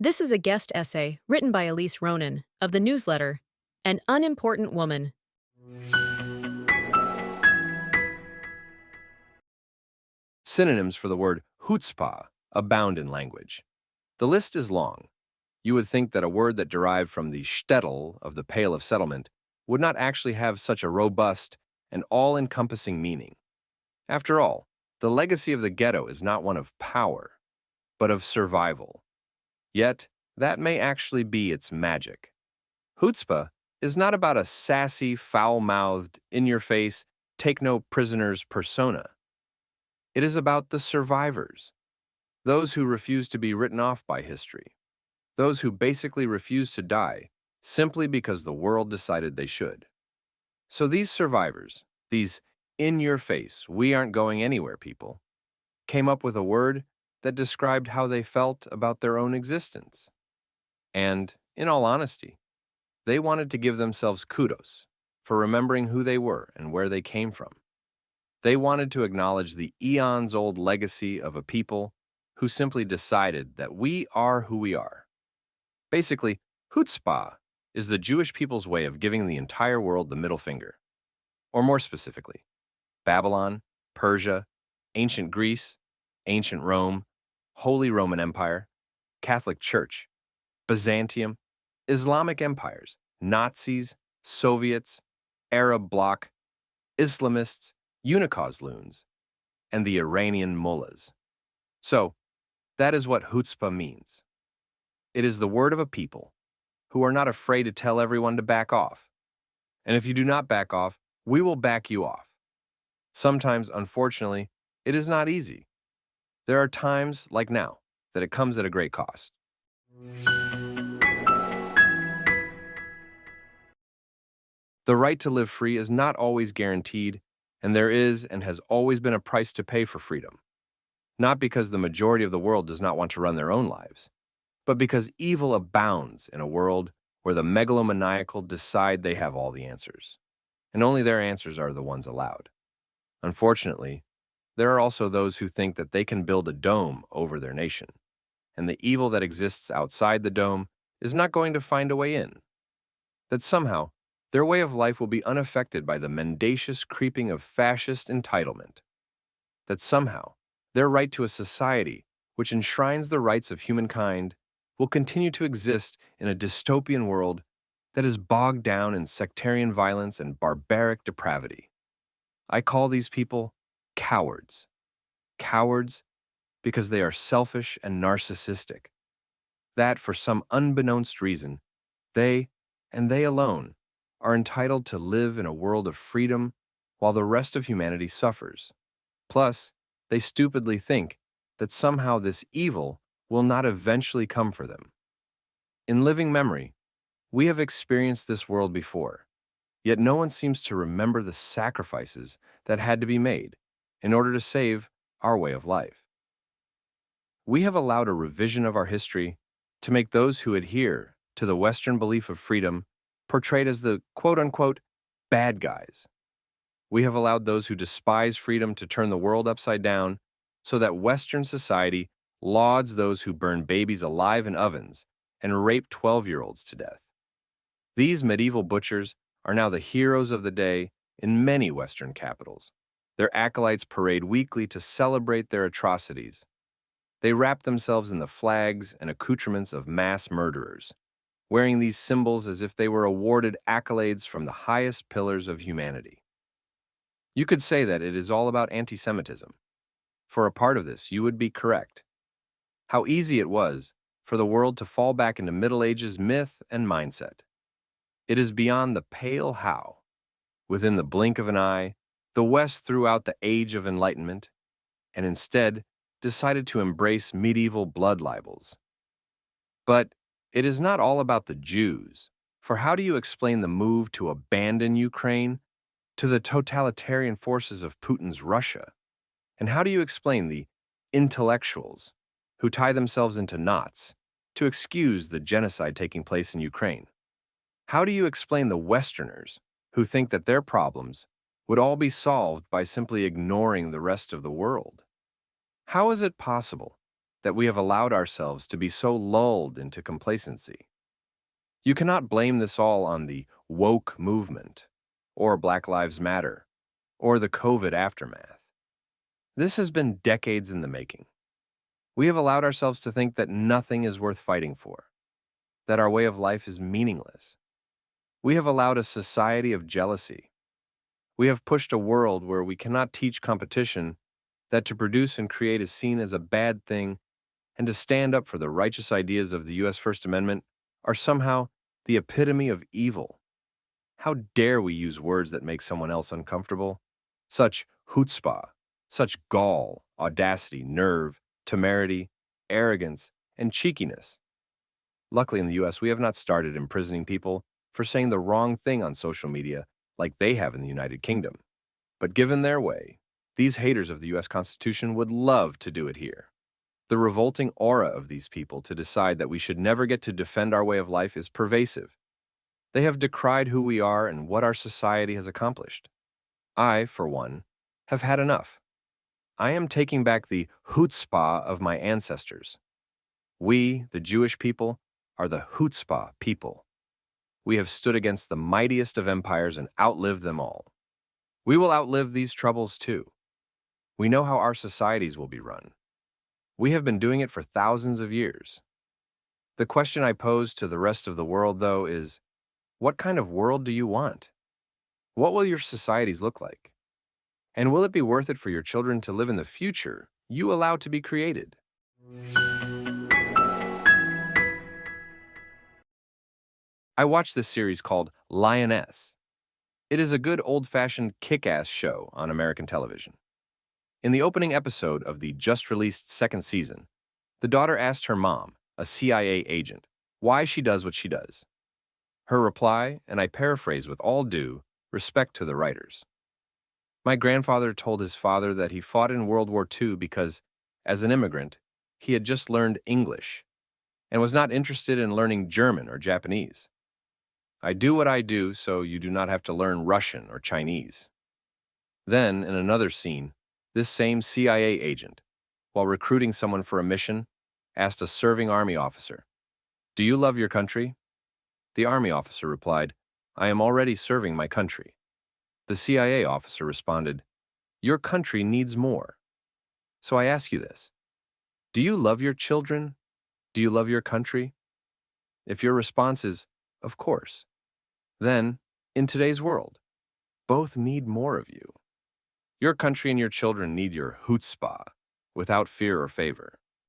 This is a guest essay written by Elise Ronan of the newsletter, An Unimportant Woman. Synonyms for the word chutzpah abound in language. The list is long. You would think that a word that derived from the shtetl of the Pale of Settlement would not actually have such a robust and all-encompassing meaning. After all, the legacy of the ghetto is not one of power, but of survival. Yet, that may actually be its magic. Chutzpah is not about a sassy, foul-mouthed, in-your-face, take-no-prisoners persona. It is about the survivors, those who refuse to be written off by history, those who basically refuse to die simply because the world decided they should. So these survivors, these in-your-face, we aren't going anywhere people, came up with a word that described how they felt about their own existence. And, in all honesty, they wanted to give themselves kudos for remembering who they were and where they came from. They wanted to acknowledge the eons-old legacy of a people who simply decided that we are who we are. Basically, chutzpah is the Jewish people's way of giving the entire world the middle finger. Or more specifically, Babylon, Persia, ancient Greece, ancient Rome, Holy Roman Empire, Catholic Church, Byzantium, Islamic empires, Nazis, Soviets, Arab bloc, Islamists, Unicause loons, and the Iranian mullahs. So, that is what chutzpah means. It is the word of a people who are not afraid to tell everyone to back off. And if you do not back off, we will back you off. Sometimes, unfortunately, it is not easy. There are times, like now, that it comes at a great cost. The right to live free is not always guaranteed, and there is and has always been a price to pay for freedom. Not because the majority of the world does not want to run their own lives, but because evil abounds in a world where the megalomaniacal decide they have all the answers, and only their answers are the ones allowed. Unfortunately, there are also those who think that they can build a dome over their nation, and the evil that exists outside the dome is not going to find a way in. That somehow, their way of life will be unaffected by the mendacious creeping of fascist entitlement. That somehow, their right to a society which enshrines the rights of humankind will continue to exist in a dystopian world that is bogged down in sectarian violence and barbaric depravity. I call these people cowards. Cowards because they are selfish and narcissistic. That, for some unbeknownst reason, they, and they alone, are entitled to live in a world of freedom while the rest of humanity suffers. Plus, they stupidly think that somehow this evil will not eventually come for them. In living memory, we have experienced this world before, yet no one seems to remember the sacrifices that had to be made in order to save our way of life. We have allowed a revision of our history to make those who adhere to the Western belief of freedom portrayed as the quote-unquote bad guys. We have allowed those who despise freedom to turn the world upside down so that Western society lauds those who burn babies alive in ovens and rape 12-year-olds to death. These medieval butchers are now the heroes of the day in many Western capitals. Their acolytes parade weekly to celebrate their atrocities. They wrap themselves in the flags and accoutrements of mass murderers, wearing these symbols as if they were awarded accolades from the highest pillars of humanity. You could say that it is all about anti-Semitism. For a part of this, you would be correct. How easy it was for the world to fall back into Middle Ages myth and mindset. It is beyond the pale how. Within the blink of an eye, the West threw out the Age of Enlightenment and instead decided to embrace medieval blood libels. But it is not all about the Jews, for how do you explain the move to abandon Ukraine to the totalitarian forces of Putin's Russia? And how do you explain the intellectuals who tie themselves into knots to excuse the genocide taking place in Ukraine? How do you explain the Westerners who think that their problems would all be solved by simply ignoring the rest of the world? How is it possible that we have allowed ourselves to be so lulled into complacency. You cannot blame this all on the woke movement, or Black Lives Matter, or the COVID aftermath. This has been decades in the making. We have allowed ourselves to think that nothing is worth fighting for, that our way of life is meaningless. We have allowed a society of jealousy. We have pushed a world where we cannot teach competition that to produce and create is seen as a bad thing, and to stand up for the righteous ideas of the U.S. First Amendment are somehow the epitome of evil. How dare we use words that make someone else uncomfortable? Such chutzpah, such gall, audacity, nerve, temerity, arrogance, and cheekiness. Luckily in the U.S., we have not started imprisoning people for saying the wrong thing on social media like they have in the United Kingdom. But given their way, these haters of the U.S. Constitution would love to do it here. The revolting aura of these people to decide that we should never get to defend our way of life is pervasive. They have decried who we are and what our society has accomplished. I, for one, have had enough. I am taking back the chutzpah of my ancestors. We, the Jewish people, are the chutzpah people. We have stood against the mightiest of empires and outlived them all. We will outlive these troubles too. We know how our societies will be run. We have been doing it for thousands of years. The question I pose to the rest of the world, though, is, what kind of world do you want? What will your societies look like? And will it be worth it for your children to live in the future you allow to be created? I watched this series called Lioness. It is a good old-fashioned kick-ass show on American television. In the opening episode of the just-released second season, the daughter asked her mom, a CIA agent, why she does what she does. Her reply, and I paraphrase with all due respect to the writers: "My grandfather told his father that he fought in World War II because, as an immigrant, he had just learned English and was not interested in learning German or Japanese. I do what I do so you do not have to learn Russian or Chinese." Then, in another scene, this same CIA agent, while recruiting someone for a mission, asked a serving Army officer, "Do you love your country?" The Army officer replied, "I am already serving my country." The CIA officer responded, "Your country needs more. So I ask you this: do you love your children? Do you love your country?" If your response is, "Of course," then, in today's world, both need more of you. Your country and your children need your chutzpah, without fear or favor.